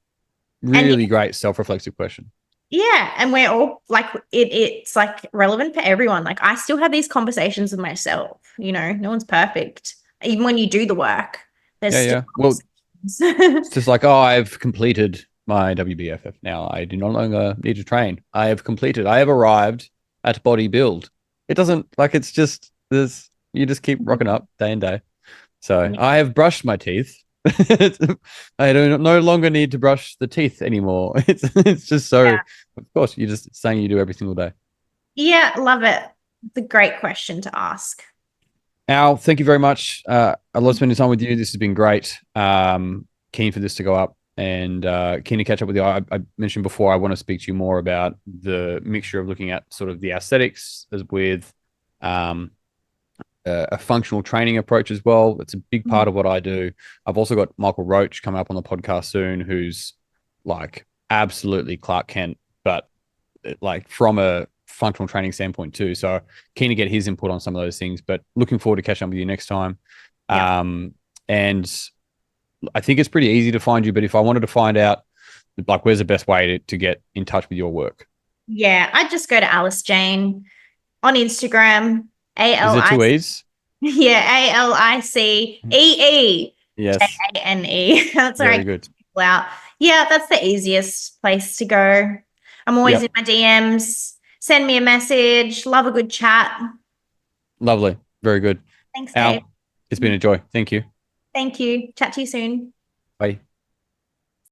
And Really great self-reflexive question. yeah, and we're all like it's like relevant for everyone. Like I still have these conversations with myself, no one's perfect. Even when you do the work, there's still Well, it's just like, I've completed my WBFF. Now I do no longer need to train. I have completed. I have arrived at body build. It doesn't like it's just this. You just keep rocking up day and day. So I have brushed my teeth. I no longer need to brush the teeth anymore. It's just so. Yeah. Of course, you're just saying you do every single day. Yeah, love it. It's a great question to ask. Al, thank you very much. I love spending time with you. This has been great. Keen for this to go up and keen to catch up with you. I mentioned before I want to speak to you more about the mixture of looking at sort of the aesthetics as with a functional training approach as well. It's a big part of what I do. I've also got Michael Roach coming up on the podcast soon, who's like absolutely Clark Kent, but like from a functional training standpoint too. So keen to get his input on some of those things, but looking forward to catching up with you next time. Yeah. And I think it's pretty easy to find you, but if I wanted to find out like where's the best way to get in touch with your work? Yeah, I'd just go to Alice Jane on Instagram. Is it two E's? Yeah, ALICEE. Yes. JANE. That's all Very right. good. Wow. Yeah, that's the easiest place to go. I'm always in my DMs. Send me a message. Love a good chat. Lovely. Very good. Thanks, Al, Dave. it's been a joy. Thank you. Thank you. Chat to you soon. Bye.